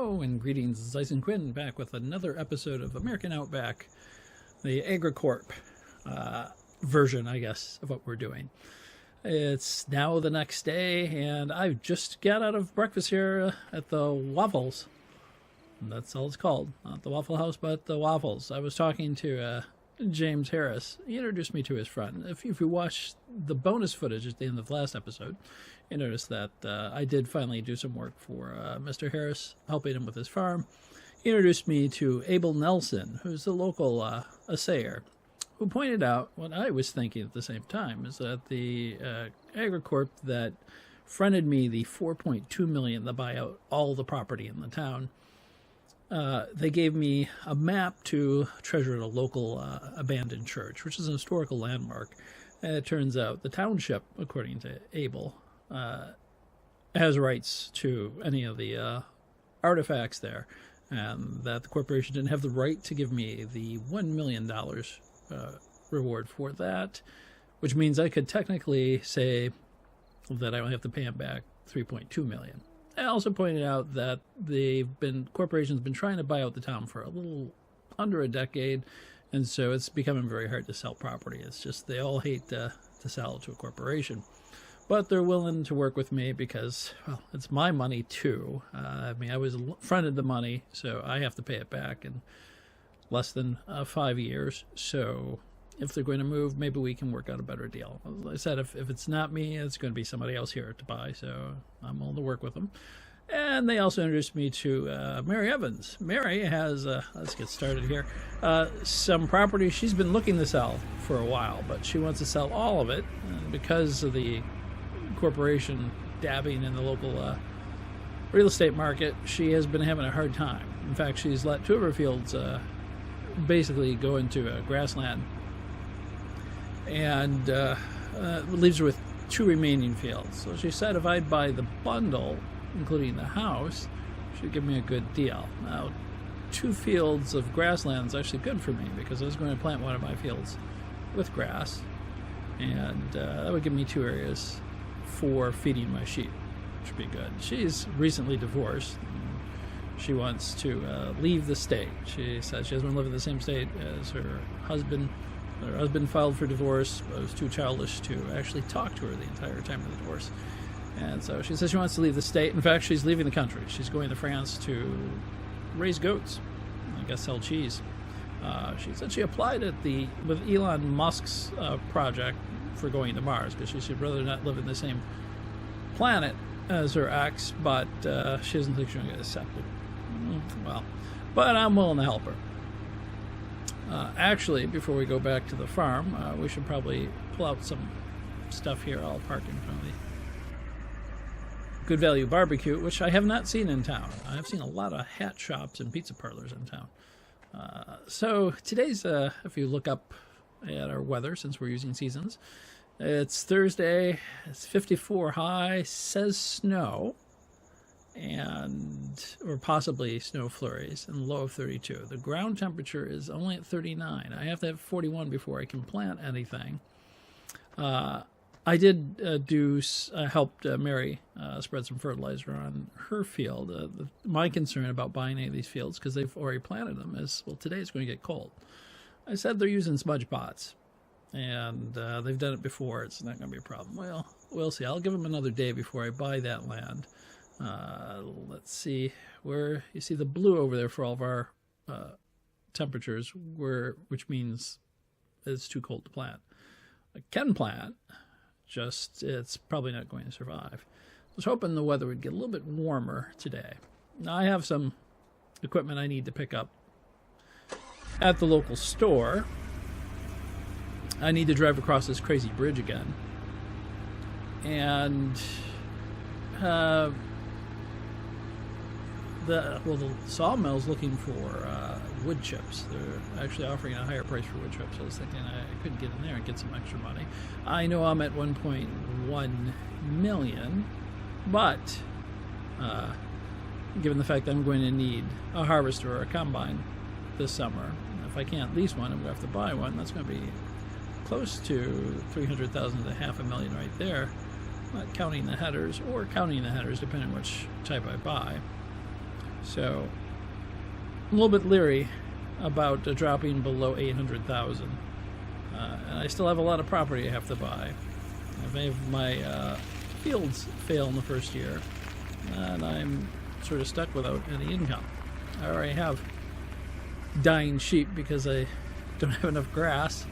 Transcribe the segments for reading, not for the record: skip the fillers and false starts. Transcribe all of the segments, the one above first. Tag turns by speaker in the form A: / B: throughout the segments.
A: Hello and greetings, it's Ice and Quinn back with another episode of American Outback, the AgriCorp version, I guess, of what we're doing. It's now the next day, and I just got out of breakfast here at the Waffles. That's all it's called. Not the Waffle House, but the Waffles. I was talking to James Harris. He introduced me to his friend. If you watch the bonus footage at the end of the last episode, you notice that I did finally do some work for Mr. Harris, helping him with his farm. He introduced me to Abel Nelson, who's the local assayer, who pointed out what I was thinking at the same time, is that the AgriCorp that fronted me the $4.2 million to buy out all the property in the town, they gave me a map to treasure at a local abandoned church, which is a historical landmark. And it turns out the township, according to Abel, has rights to any of the artifacts there, and that the corporation didn't have the right to give me the $1 million reward for that, which means I could technically say that I only have to pay them back $3.2 million. I also pointed out that corporation's been trying to buy out the town for a little under a decade, and so it's becoming very hard to sell property. It's just they all hate to sell to a corporation. But they're willing to work with me because, well, it's my money too. I was fronted the money, so I have to pay it back in less than 5 years. So if they're going to move, maybe we can work out a better deal. As I said, if it's not me, it's going to be somebody else here to buy, so I'm willing to work with them. And they also introduced me to Mary Evans. Mary has, let's get started here, some property she's been looking to sell for a while, but she wants to sell all of it. And because of the corporation dabbing in the local real estate market, she has been having a hard time. In fact, she's let two of her fields basically go into grassland, and leaves her with two remaining fields. So she said if I'd buy the bundle, including the house, she'd give me a good deal. Now, 2 fields of grassland is actually good for me because I was going to plant one of my fields with grass, and that would give me 2 areas for feeding my sheep, which would be good. She's recently divorced. She wants to leave the state. She says she doesn't want to live in the same state as her husband. Her husband filed for divorce, but was too childish to actually talk to her the entire time of the divorce. And so she says she wants to leave the state. In fact, she's leaving the country. She's going to France to raise goats, I guess sell cheese. She said she applied with Elon Musk's project for going to Mars, because she should rather not live in the same planet as her ex, but she doesn't think she's going to get accepted. Well, but I'm willing to help her. Actually, before we go back to the farm, we should probably pull out some stuff here. I'll park in front of the Good Value Barbecue, which I have not seen in town. I have seen a lot of hat shops and pizza parlors in town. So today's, if you look up at our weather, since we're using seasons, it's Thursday, it's 54 high, says snow, or possibly snow flurries, and low of 32. The ground temperature is only at 39. I have to have 41 before I can plant anything. I did helped Mary spread some fertilizer on her field. My concern about buying any of these fields, because they've already planted them, is, well, today it's going to get cold. I said they're using smudge pots, and they've done it before. It's not going to be a problem. Well, we'll see. I'll give them another day before I buy that land. Let's see where you see the blue over there for all of our temperatures, which means it's too cold to plant. I can plant, just it's probably not going to survive. I was hoping the weather would get a little bit warmer today. Now, I have some equipment I need to pick up at the local store. I need to drive across this crazy bridge again, and the sawmill's looking for wood chips. They're actually offering a higher price for wood chips. I was thinking I could get in there and get some extra money. I know I'm at 1.1 million, but given the fact that I'm going to need a harvester or a combine this summer, if I can't lease one, I'm going to have to buy one. That's going to be close to $300,000 to $500,000 right there, not counting the headers, or counting the headers depending on which type I buy. So I'm a little bit leery about dropping below 800,000. And I still have a lot of property I have to buy. If any of my fields fail in the first year, then I'm sort of stuck without any income. I already have dying sheep because I don't have enough grass,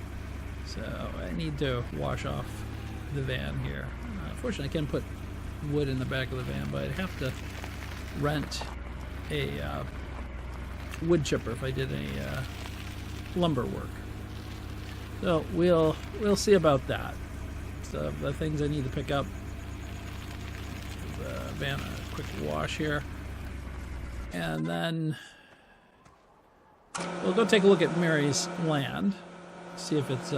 A: so I need to wash off the van here. Fortunately, I can put wood in the back of the van, but I'd have to rent a wood chipper if I did any lumber work. So we'll see about that. So the things I need to pick up, give the van a quick wash here, and then we'll go take a look at Mary's land, see if it's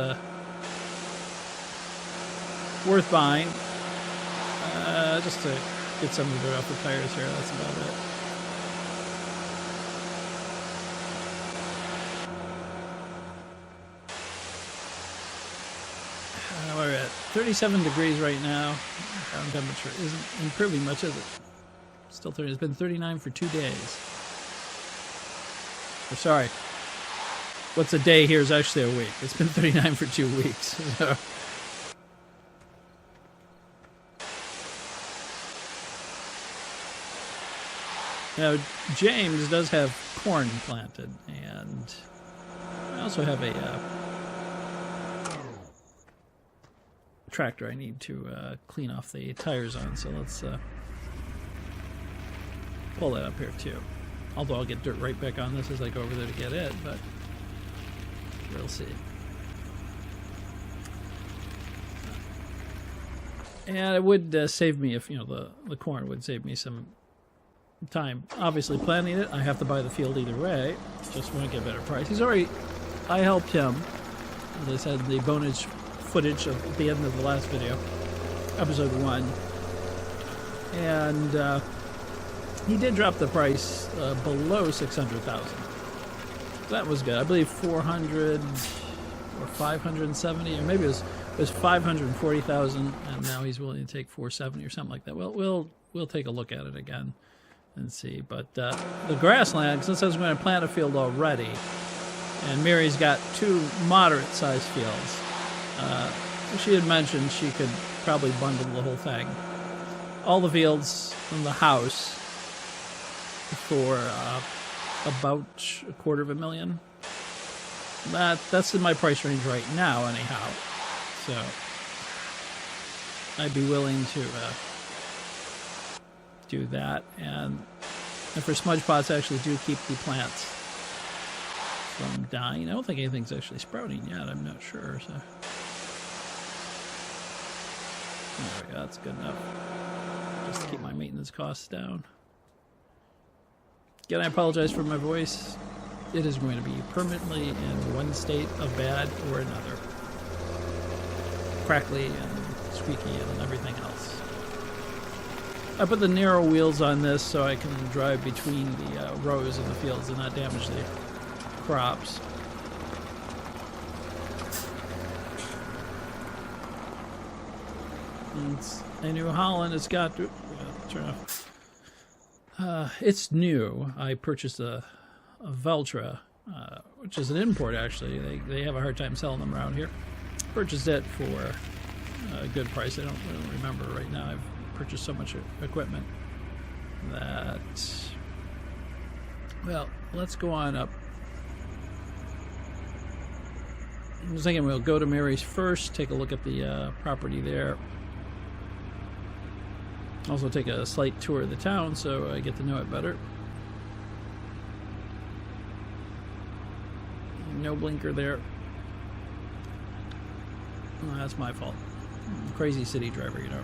A: worth buying. Just to get some of the dirt off the tires here, that's about it. We're at 37 degrees right now. Ground temperature isn't improving much, is it? Still 30. It's been 39 for 2 days. Or sorry. What's a day here is actually a week. It's been 39 for 2 weeks. So. Now, James does have corn planted, and I also have a tractor I need to clean off the tires on, so let's pull that up here too. Although I'll get dirt right back on this as I go over there to get it, but we'll see. And it would save me if, the corn would save me some time. Obviously planting it, I have to buy the field either way. Just want to get a better price. I helped him, as I said, the bonus footage of the end of the last video, episode 1. And he did drop the price below 600,000. That was good. I believe 400 or 570, or maybe it was 540,000, and now he's willing to take 470 or something like that. Well, we'll take a look at it again and see. But the grassland, since I was going to plant a field already, and Mary's got 2 moderate-sized fields. She had mentioned she could probably bundle the whole thing. All the fields in the house for about $250,000. That's in my price range right now, anyhow. So I'd be willing to do that. And for smudge pots, I actually do keep the plants from dying. I don't think anything's actually sprouting yet. I'm not sure. So there we go. That's good enough. Just to keep my maintenance costs down. Again, I apologize for my voice. It is going to be permanently in one state of bad or another. Crackly and squeaky and everything else. I put the narrow wheels on this so I can drive between the rows in the fields and not damage the crops. And New Holland, it's got to turn off. It's new. I purchased a Veltra, which is an import actually. They have a hard time selling them around here. Purchased it for a good price. I don't remember right now. I've purchased so much equipment that, well, let's go on up. I was thinking we'll go to Mary's first, take a look at the property there. Also take a slight tour of the town so I get to know it better. No blinker there. Oh, that's my fault. Crazy city driver, you know.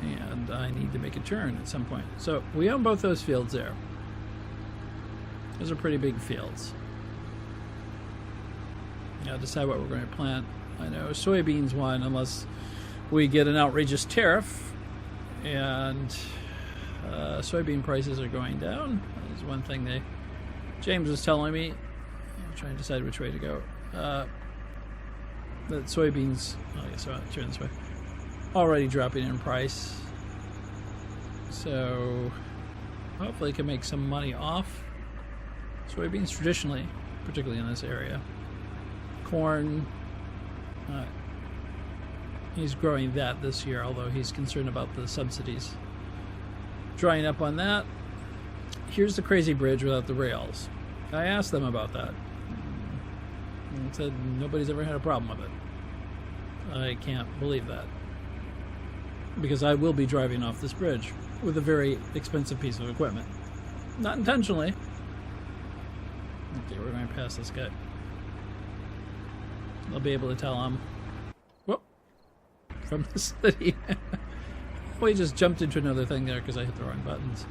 A: And I need to make a turn at some point. So we own both those fields there. Those are pretty big fields. Now decide what we're going to plant. I know soybeans one, unless we get an outrageous tariff, and soybean prices are going down. That is one thing James was telling me. I'm trying to decide which way to go. That soybeans, I guess I'll turn this way, already dropping in price. So hopefully can make some money off soybeans traditionally, particularly in this area. Corn, he's growing that this year, although he's concerned about the subsidies drying up on that. Here's the crazy bridge without the rails. I asked them about that and said nobody's ever had a problem with it. I can't believe that, because I will be driving off this bridge with a very expensive piece of equipment. Not intentionally. Okay, we're going to pass this guy. I'll be able to tell him, whoop, from the city. Well, he just jumped into another thing there because I hit the wrong buttons.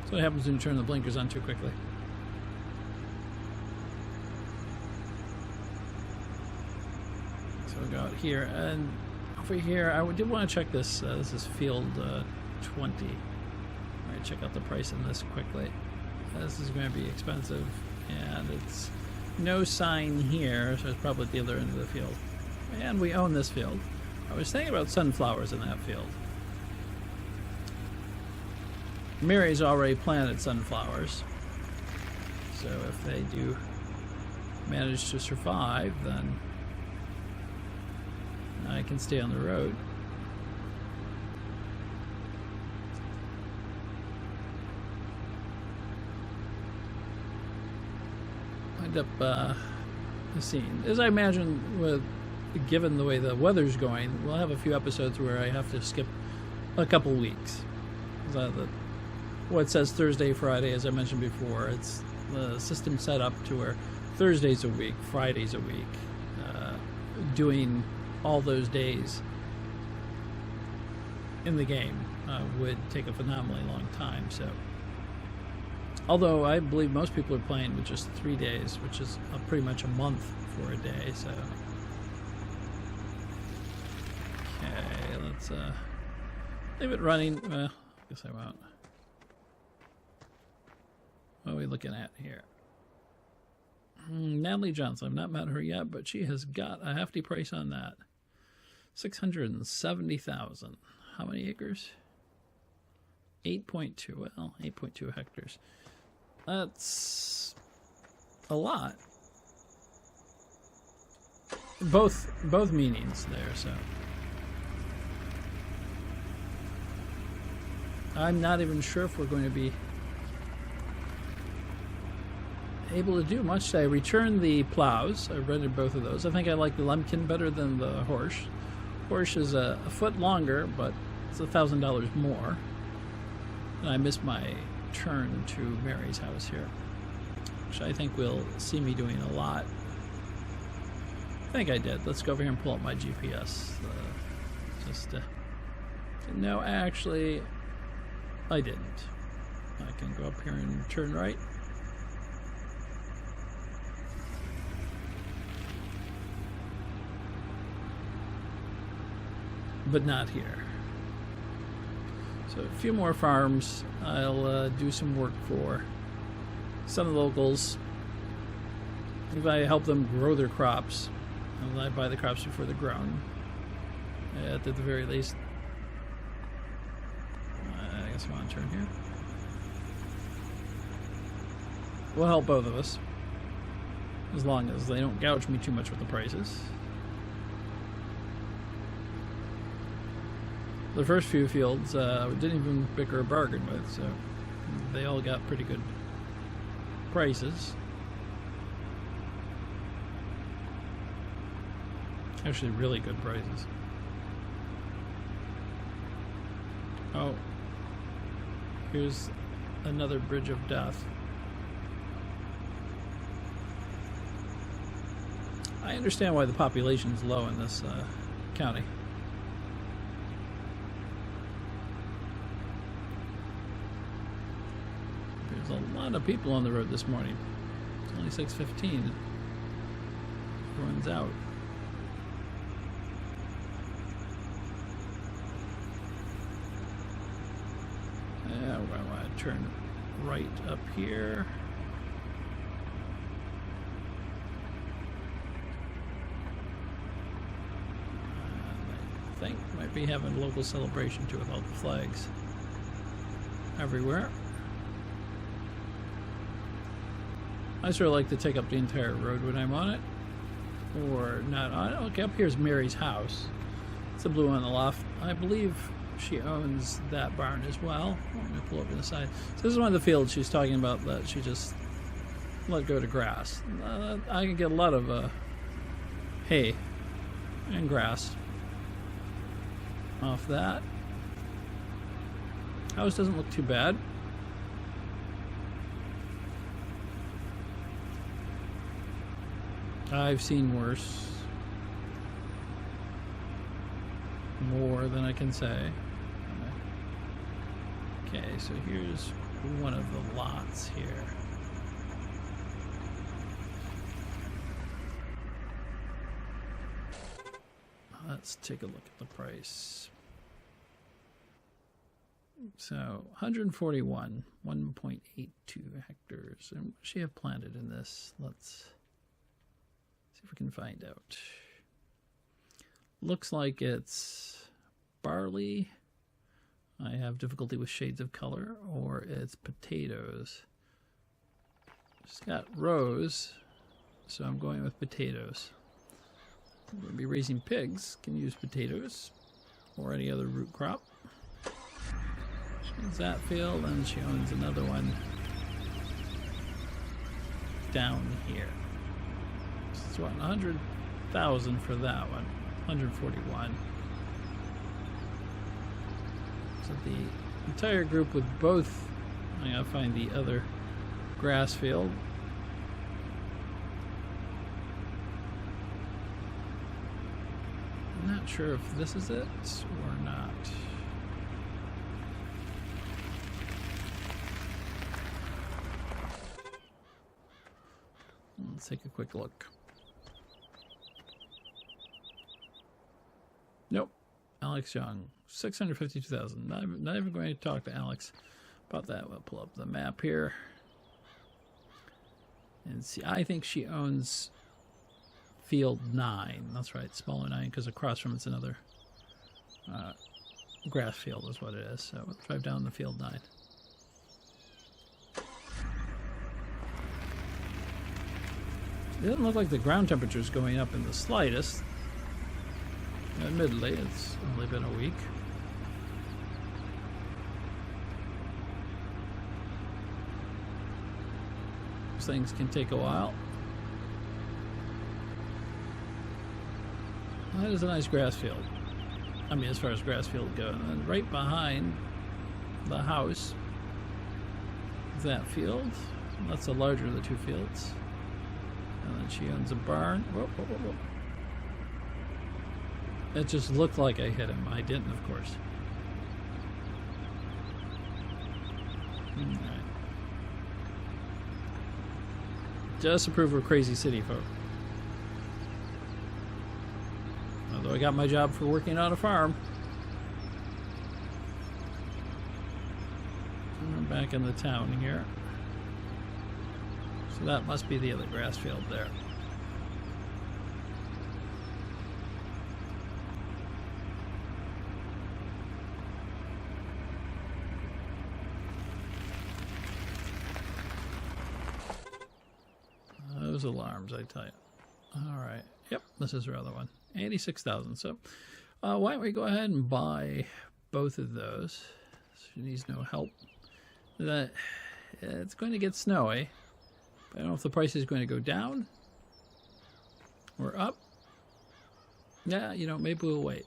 A: So what happens when you turn the blinkers on too quickly. So we'll go out here, and over here, I did want to check this. This is field 20. All right, check out the price on this quickly. This is going to be expensive, and it's no sign here, so it's probably at the other end of the field. And we own this field. I was thinking about sunflowers in that field. Mary's already planted sunflowers, so if they do manage to survive, then I can stay on the road. Wind up seeing, as I imagine, with given the way the weather's going, we'll have a few episodes where I have to skip a couple weeks. What says Thursday, Friday, as I mentioned before, it's the system set up to where Thursdays a week, Fridays a week, doing all those days in the game would take a phenomenally long time. So, although I believe most people are playing with just 3 days, which is pretty much a month for a day. So, okay, let's leave it running. Well, I guess I won't. What are we looking at here? Natalie Johnson. I've not met her yet, but she has got a hefty price on that. 670,000. How many acres? 8.2. Well, 8.2 hectares. That's a lot. Both meanings there, so. I'm not even sure if we're going to be able to do much today. I returned the plows. I rented both of those. I think I like the Lemkin better than the Horsch. Horsch is a foot longer, but it's $1,000 more. And I missed my turn to Mary's house here, which I think will see me doing a lot. I think I did. Let's go over here and pull up my GPS. No, actually, I didn't. I can go up here and turn right. But not here. So a few more farms I'll do some work for. Some of the locals, if I help them grow their crops, and I buy the crops before they're grown, at the very least. I guess I want to turn here. Will help both of us, as long as they don't gouge me too much with the prices. The first few fields we didn't even bicker or bargain with, so they all got pretty good prices. Actually, really good prices. Oh, here's another bridge of death. I understand why the population's low in this county. There's a lot of people on the road this morning. It's only 6:15. Everyone's out. Yeah, well, I want to turn right up here. And I think might be be having a local celebration too with all the flags everywhere. I sort of like to take up the entire road when I'm on it, or not on it. Okay, up here's Mary's house. It's a blue on the left. I believe she owns that barn as well. Let me pull over the side. So this is one of the fields she's talking about that she just let go to grass. I can get a lot of hay and grass off that. House doesn't look too bad. I've seen worse. More than I can say. Okay, so here's one of the lots here. Let's take a look at the price. So 141, 1.82 hectares. And what does she have planted in this? Let's see if we can find out. Looks like it's barley. I have difficulty with shades of color, or it's potatoes. She's got rows, so I'm going with potatoes. I'm going to be raising pigs, can use potatoes or any other root crop. She owns that field, and she owns another one down here. So what, 100,000 for that one. 141. So the entire group with both, I gotta find the other grass field. I'm not sure if this is it or not. Let's take a quick look. Nope. Alex Young, 652,000. Not even going to talk to Alex about that. We'll pull up the map here and see. I think she owns field 9. That's right, smaller 9, because across from it's another grass field is what it is. So we'll drive down the field 9. It doesn't look like the ground temperature is going up in the slightest. Admittedly, it's only been a week. These things can take a while. That is a nice grass field. I mean, as far as grass field goes. And then right behind the house, that field. That's the larger of the two fields. And then she owns a barn. Whoa, whoa, whoa, whoa. It just looked like I hit him. I didn't, of course. Right. Just approve of crazy city folk. Although I got my job for working on a farm. I'm back in the town here. So that must be the other grass field there. Those alarms, I tell you. All right. Yep, this is her other one. 86,000. So why don't we go ahead and buy both of those? She needs no help. That it's going to get snowy. But I don't know if the price is going to go down or up. Yeah, you know, maybe we'll wait.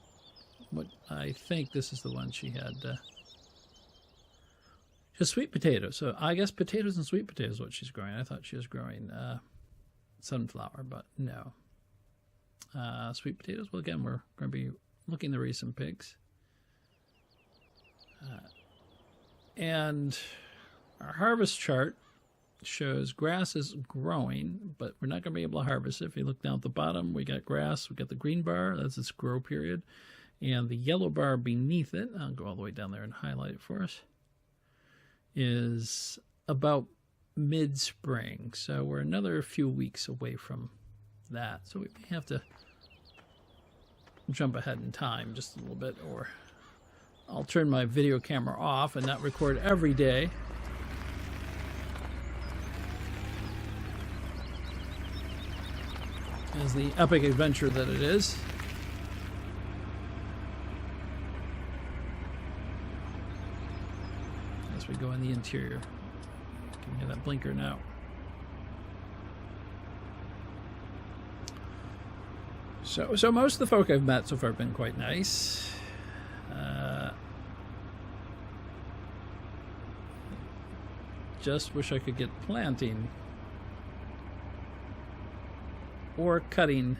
A: What I think this is the one she had. Just sweet potatoes. So I guess potatoes and sweet potatoes is what she's growing. I thought she was growing sunflower, but no. Sweet potatoes. Well, again, we're going to be looking to raise some pigs. And our harvest chart shows grass is growing, but we're not going to be able to harvest it. If you look down at the bottom, we got grass. We got the green bar. That's its grow period. And the yellow bar beneath it, I'll go all the way down there and highlight it for us, is about mid-spring. So we're another few weeks away from that. So we may have to jump ahead in time just a little bit, or I'll turn my video camera off and not record every day. As the epic adventure that it is. As we go in the interior. Can you hear that blinker now? So most of the folk I've met so far have been quite nice. Just wish I could get planting or cutting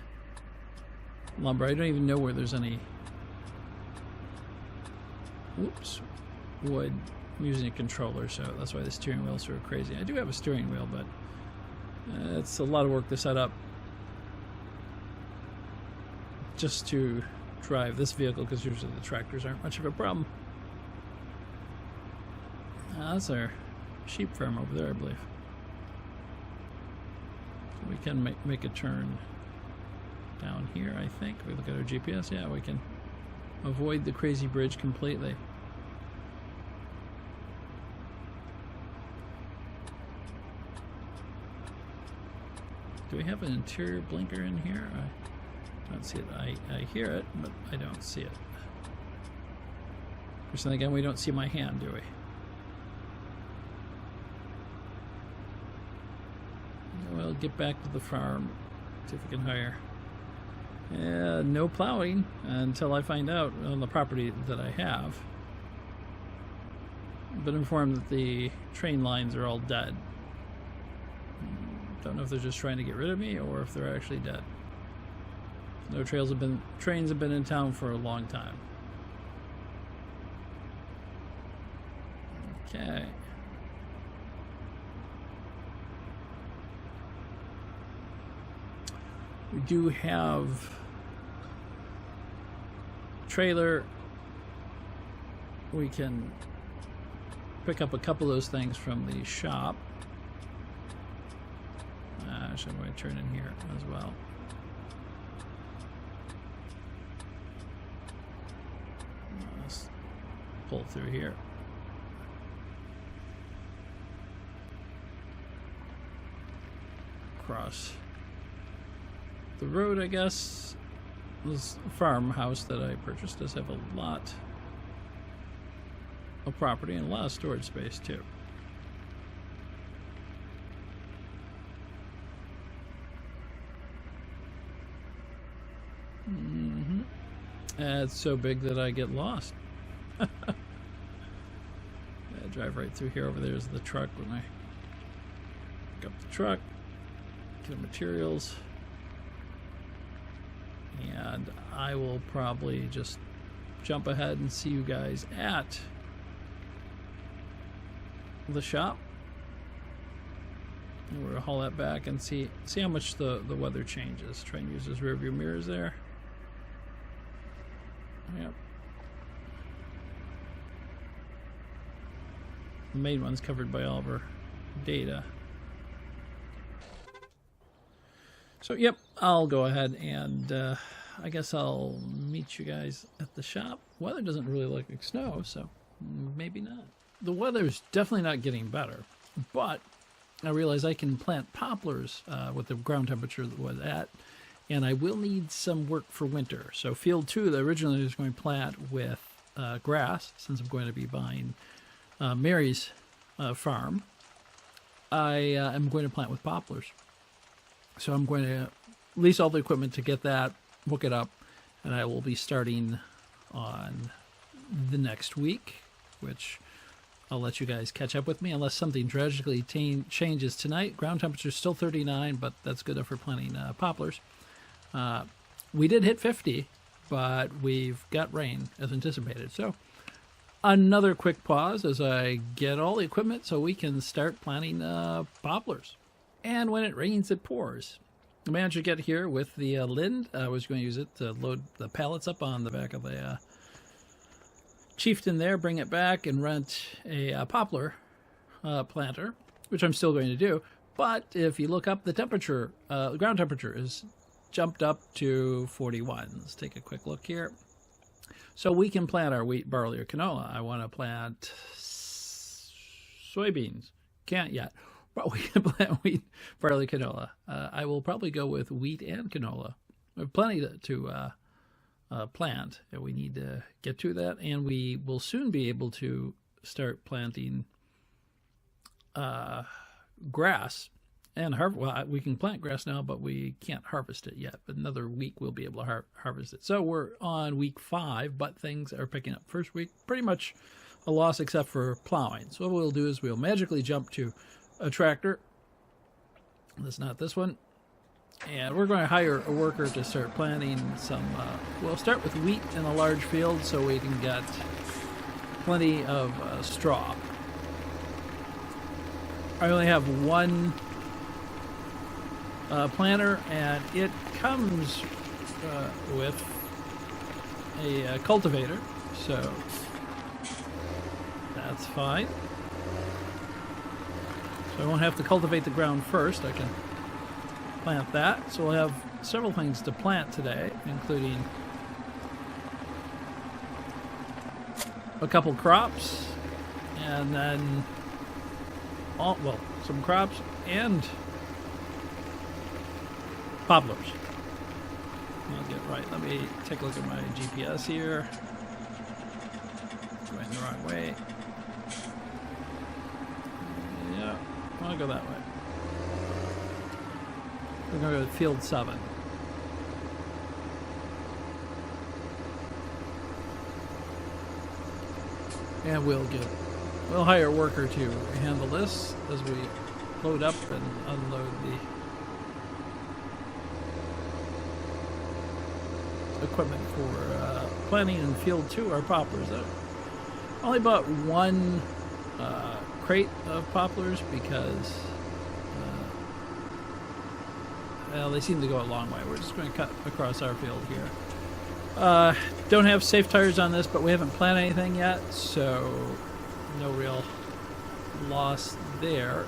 A: lumber. I don't even know where there's any wood. I'm using a controller, so that's why the steering wheel is sort of crazy. I do have a steering wheel, but it's a lot of work to set up just to drive this vehicle, because usually the tractors aren't much of a problem. That's our sheep farm over there, I believe. So we can make a turn down here, I think. We look at our GPS. Yeah, we can avoid the crazy bridge completely. Do we have an interior blinker in here? I don't see it. I hear it, but I don't see it. For some again, we don't see my hand, do we? We'll get back to the farm, see if we can hire. No plowing until I find out on the property that I have. I've been informed that the train lines are all dead. Don't know if they're just trying to get rid of me or if they're actually dead. No trains have been in town for a long time. Okay. We do have trailer. We can pick up a couple of those things from the shop. Actually, I'm going to turn in here as well. Let's pull through here. Cross the road, I guess. This farmhouse that I purchased does have a lot of property and a lot of storage space too. It's so big that I get lost. I drive right through here. Over there's the truck. When I pick up the truck, get the materials, and I will probably just jump ahead and see you guys at the shop. And we'll haul that back and see how much the weather changes. Try and use those rear view mirrors there. Yep. The main one's covered by all of our data. So, yep, I'll go ahead and I guess I'll meet you guys at the shop. Weather doesn't really look like snow, so maybe not. The weather's definitely not getting better, but I realize I can plant poplars with the ground temperature that was at, and I will need some work for winter. So field 2 that originally was going to plant with grass, since I'm going to be buying Mary's farm, I am going to plant with poplars. So I'm going to lease all the equipment to get that, hook it up, and I will be starting on the next week, which I'll let you guys catch up with me unless something tragically changes tonight. Ground temperature is still 39, but that's good enough for planting poplars. We did hit 50, but we've got rain as anticipated. So another quick pause as I get all the equipment so we can start planting poplars. And when it rains, it pours. I managed to get here with the Lind. I was going to use it to load the pallets up on the back of the Chieftain there, bring it back and rent a poplar planter, which I'm still going to do. But if you look up the temperature, the ground temperature is jumped up to 41. Let's take a quick look here. So we can plant our wheat, barley, or canola. I want to plant soybeans. Can't yet. But we can plant wheat, barley, canola. I will probably go with wheat and canola. We have plenty to plant, and we need to get to that. And we will soon be able to start planting grass and harvest. Well, we can plant grass now, but we can't harvest it yet. But another week we'll be able to harvest it. So we're on week 5, but things are picking up. First week, pretty much a loss except for plowing. So what we'll do is we'll magically jump to a tractor. That's not this one. And we're going to hire a worker to start planting some. We'll start with wheat in a large field so we can get plenty of straw. I only have one planter, and it comes with a cultivator, so that's fine. So I won't have to cultivate the ground first. I can plant that. So we'll have several things to plant today, including a couple crops, and then some crops and poplars. I'll get right. Let me take a look at my GPS here. Going the wrong way. Yeah, I want to go that way. We're going to go to field 7. And we'll hire a worker to handle this as we load up and unload the equipment for planting in field 2, our poplars. I only bought one crate of poplars because well, they seem to go a long way. We're just going to cut across our field here. Don't have safe tires on this, but we haven't planted anything yet, so no real loss there.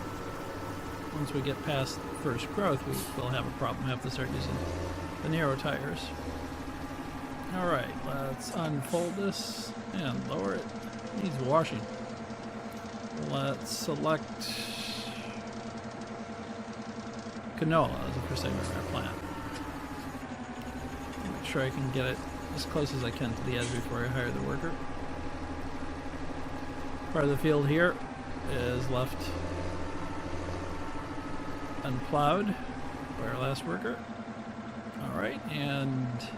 A: Once we get past first growth, we will have a problem. We have to start using the narrow tires. All right, let's unfold this and lower it. It needs washing. Let's select canola as the first thing we're going to plant. Make sure I can get it as close as I can to the edge before I hire the worker. Part of the field here is left unplowed by our last worker. All right, and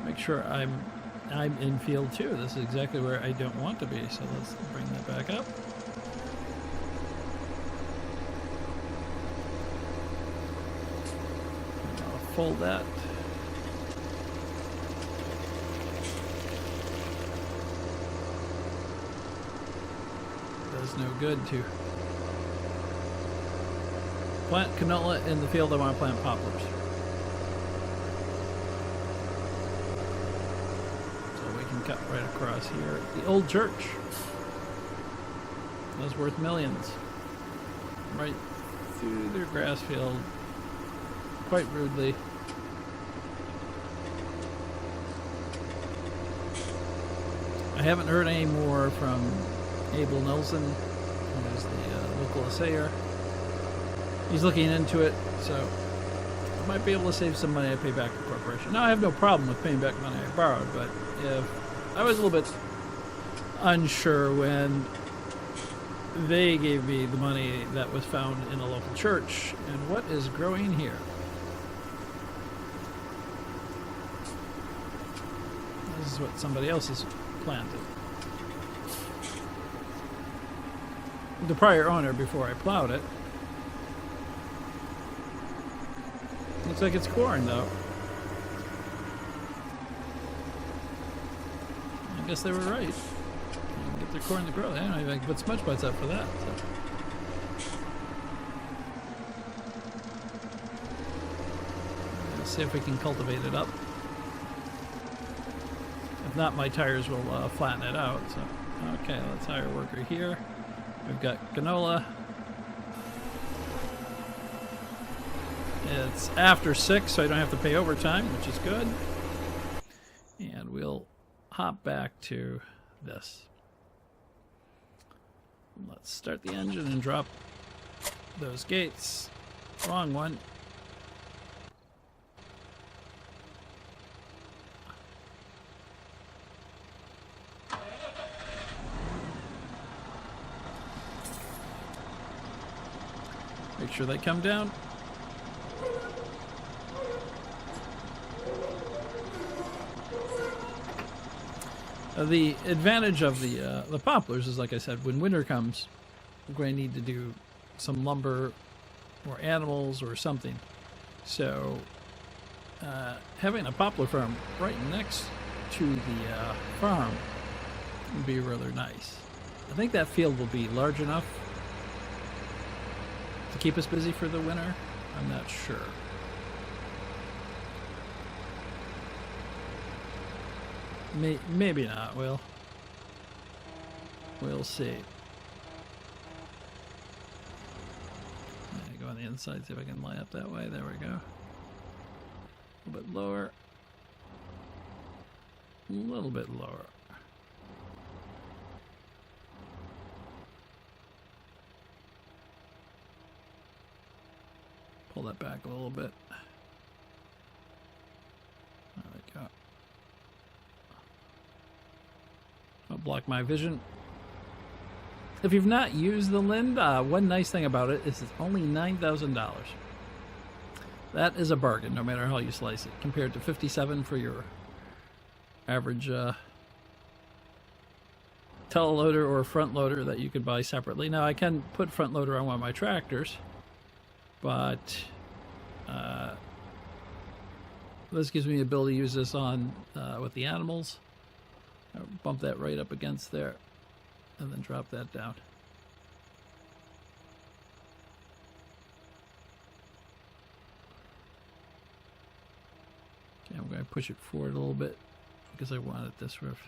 A: make sure I'm in field 2. This is exactly where I don't want to be, so let's bring that back up. And I'll fold that. Does no good to plant canola in the field. I want to plant poplars. Cut right across here. The old church was worth millions. Right through their grass field, quite rudely. I haven't heard any more from Abel Nelson, who's the local assayer. He's looking into it, so I might be able to save some money I pay back the corporation. Now, I have no problem with paying back money I borrowed, but if I was a little bit unsure when they gave me the money that was found in a local church. And what is growing here? This is what somebody else has planted. The prior owner, before I plowed it. Looks like it's corn, though. I guess they were right. Get their corn to grow. I don't even put smudge butts up for that. So. Let's see if we can cultivate it up. If not, my tires will flatten it out. So, okay, let's hire a worker here. We've got canola It's after 6, so I don't have to pay overtime, which is good. And we'll hop back to this. Let's start the engine and drop those gates. Wrong one. Make sure they come down. The advantage of the poplars is, like I said, when winter comes, we're going to need to do some lumber or animals or something. So having a poplar farm right next to the farm would be rather nice. I think that field will be large enough to keep us busy for the winter. I'm not sure. Maybe not. We'll see. Go on the inside, see if I can line up that way. There we go. A little bit lower. A little bit lower. Pull that back a little bit. There we go. I'll block my vision. If you've not used the Lind, one nice thing about it is it's only $9,000. That is a bargain, no matter how you slice it, compared to $57,000 for your average teleloader or front loader that you could buy separately. Now, I can put front loader on one of my tractors, but this gives me the ability to use this on with the animals. I'll bump that right up against there and then drop that down. Okay, I'm going to push it forward a little bit because I want it to sort of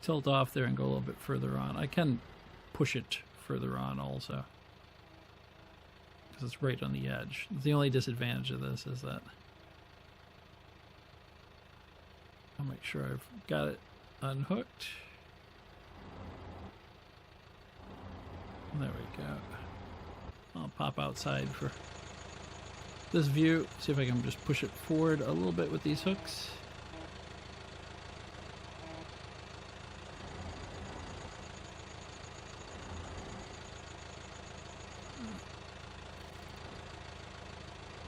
A: tilt off there and go a little bit further on. I can push it further on also because it's right on the edge. The only disadvantage of this is that I'll make sure I've got it unhooked. There we go. I'll pop outside for this view. See if I can just push it forward a little bit with these hooks.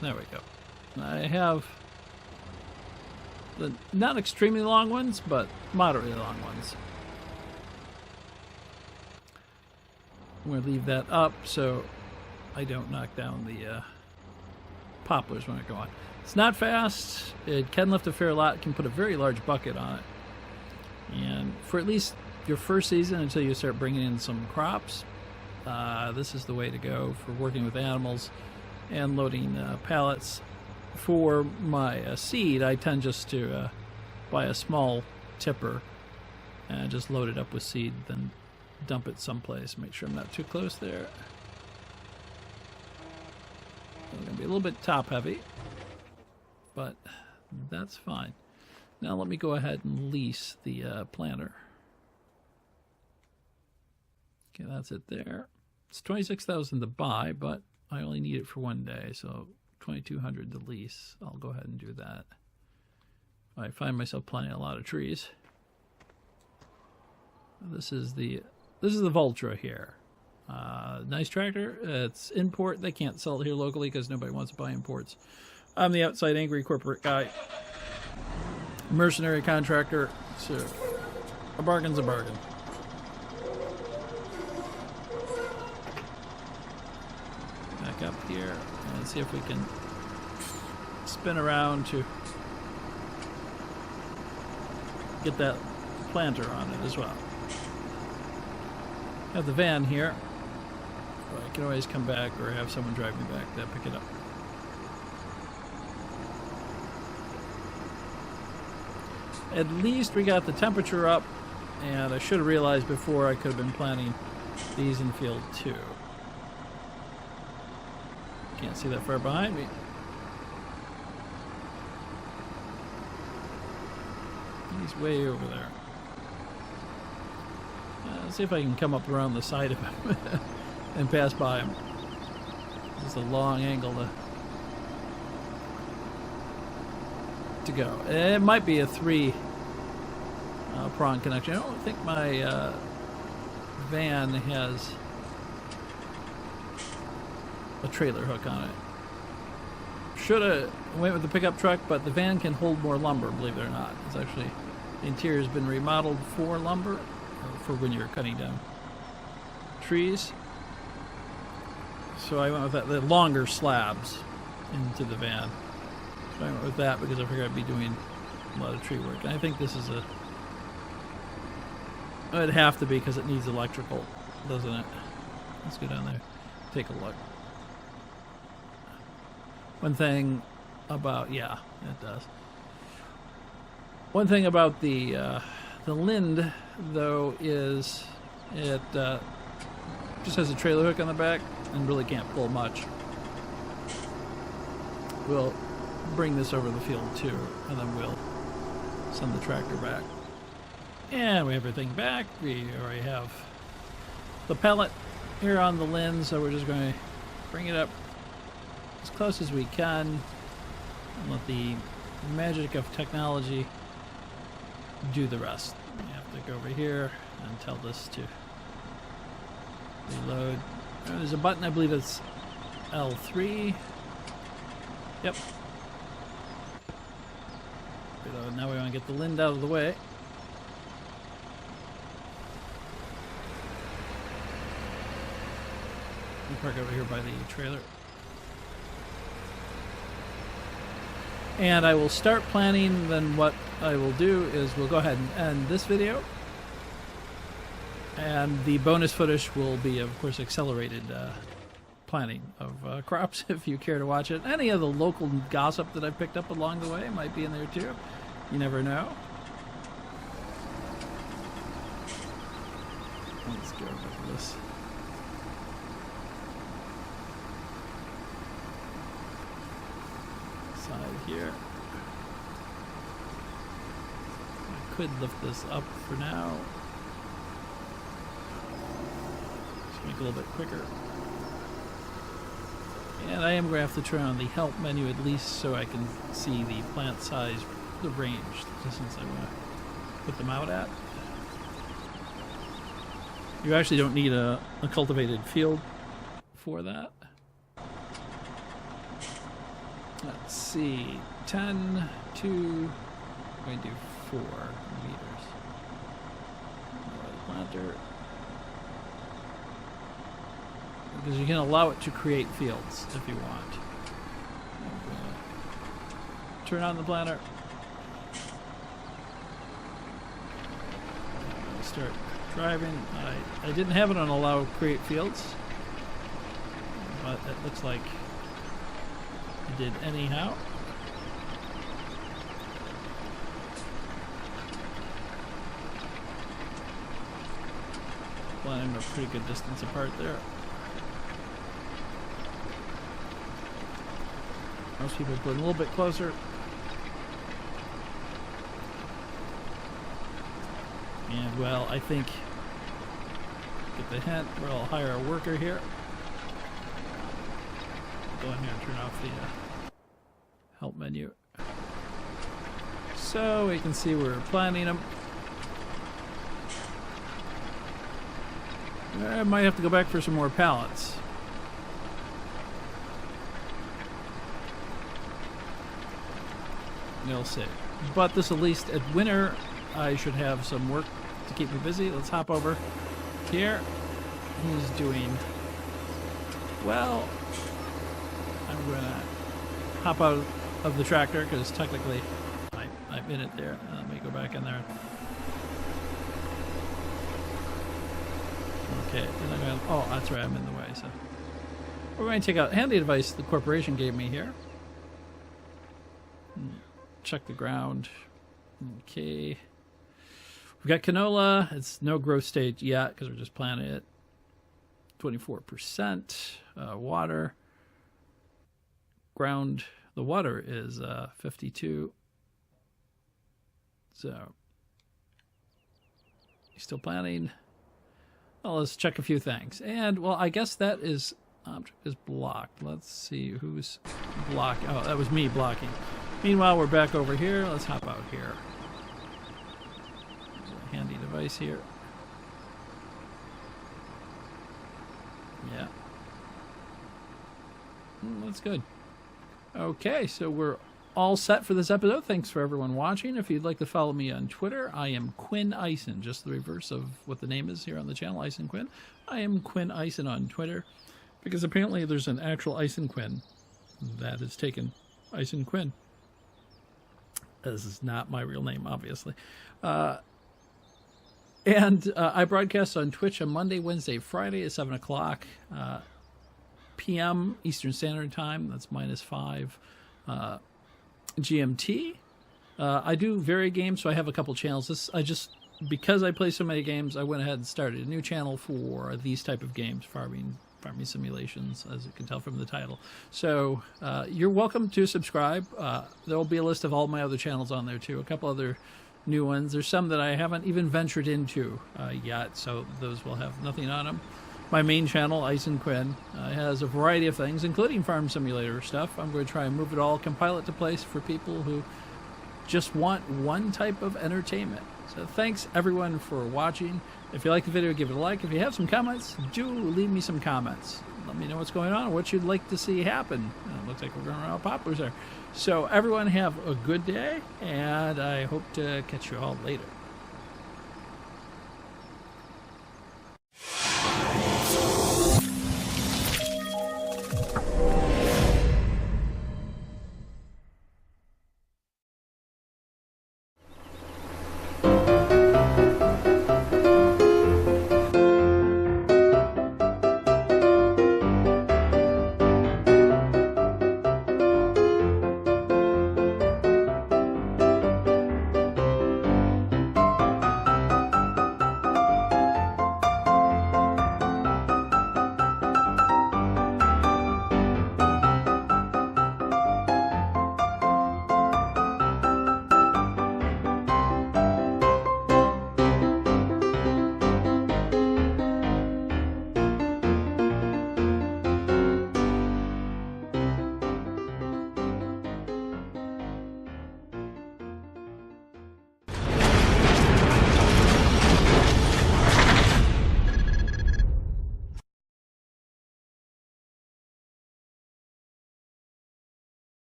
A: There we go. I have the not extremely long ones, but moderately long ones. I'm going to leave that up so I don't knock down the poplars when I go on. It's not fast. It can lift a fair lot. It can put a very large bucket on it. And for at least your first season, until you start bringing in some crops, this is the way to go for working with animals and loading pallets. For my seed, I tend just to buy a small tipper and just load it up with seed, then dump it someplace. Make sure I'm not too close there. It's going to be a little bit top heavy, but that's fine. Now let me go ahead and lease the planter. Okay, that's it there. It's $26,000 to buy, but I only need it for one day, so $2,200 to lease. I'll go ahead and do that. I find myself planting a lot of trees. This is the Vultra here. Nice tractor. It's import. They can't sell it here locally because nobody wants to buy imports. I'm the outside AgriCorp guy. Mercenary contractor. So a bargain's a bargain. Back up here and see if we can spin around to get that planter on it as well. Have the van here. But I can always come back or have someone drive me back to pick it up. At least we got the temperature up, and I should have realized before I could have been planting these in field 2. Can't see that far behind me. He's way over there. Let's see if I can come up around the side of him and pass by him. Just a long angle to go. It might be a 3 prong connection. I don't think my van has a trailer hook on it. Should have went with the pickup truck, but the van can hold more lumber, believe it or not. It's actually, the interior has been remodeled for lumber, or for when you're cutting down trees. So I went with that, the longer slabs into the van. So I went with that because I figured I'd be doing a lot of tree work. And I think this is it'd have to be because it needs electrical, doesn't it? Let's go down there, take a look. One thing about, yeah, it does. One thing about the Lind, though, is it just has a trailer hook on the back and really can't pull much. We'll bring this over the field too, and then we'll send the tractor back. And we have everything back. We already have the pellet here on the Lind, so we're just going to bring it up as close as we can and let the magic of technology do the rest. We have to go over here and tell this to reload. There's a button, I believe it's L3. Yep. Reload. Now we want to get the Lind out of the way. We park over here by the trailer. And I will start planning. Then what I will do is we'll go ahead and end this video. And the bonus footage will be, of course, accelerated planting of crops, if you care to watch it. Any of the local gossip that I picked up along the way might be in there too. You never know. Let's go over this. Here. I could lift this up for now. Just make it a little bit quicker. And I am going to have to turn on the help menu at least so I can see the plant size, the range, the distance I want to put them out at. You actually don't need a cultivated field for that. Let's see, 10 to, I'm going to do 4 meters. Planter. Because you can allow it to create fields if you want. Turn on the planter. I'll start driving. I didn't have it on allow create fields, but it looks like I did anyhow. Planting a pretty good distance apart there. Most people put a little bit closer. And well, I think, get the hint, we'll hire a worker here. Go in here and turn off the help menu. So we can see we're planting them. I might have to go back for some more pallets. We'll see. But this, at least at winter, I should have some work to keep me busy. Let's hop over here. He's doing well. I'm going to hop out of the tractor because technically I'm in it there. Let me go back in there. Okay. Oh, that's right. I'm in the way. So we're going to take out handy device the corporation gave me here. Check the ground. Okay. We've got canola. It's no growth stage yet because we're just planting it. 24%. Water. Ground. The water is 52. So You still planning? Well, let's check a few things. And, well, I guess that is... Object is blocked. Let's see who's blocking. Oh, that was me blocking. Meanwhile, we're back over here. Let's hop out here. There's a handy device here. Yeah. That's good. Okay, so we're all set for this episode. Thanks for everyone watching. If you'd like to follow me on Twitter, I am Quinn Eisen, just the reverse of what the name is here on the channel, Eisen Quinn. I am Quinn Eisen on Twitter, because apparently there's an actual Eisen Quinn that has taken Eisen Quinn. This is not my real name, obviously. And I broadcast on Twitch on Monday, Wednesday, Friday at 7 o'clock p.m. Eastern Standard Time. That's -5 GMT. I do varied games, so I have a couple channels. Because I play so many games, I went ahead and started a new channel for these type of games, farming simulations, as you can tell from the title. So you're welcome to subscribe. There will be a list of all my other channels on there too. A couple other new ones. There's some that I haven't even ventured into yet, so those will have nothing on them. My main channel, Eisen Quinn, has a variety of things, including farm simulator stuff. I'm going to try and move it all, compile it to place for people who just want one type of entertainment. So thanks everyone for watching. If you like the video, give it a like. If you have some comments, do leave me some comments. Let me know what's going on, what you'd like to see happen. It looks like we're going around poplars there. So everyone have a good day, and I hope to catch you all later.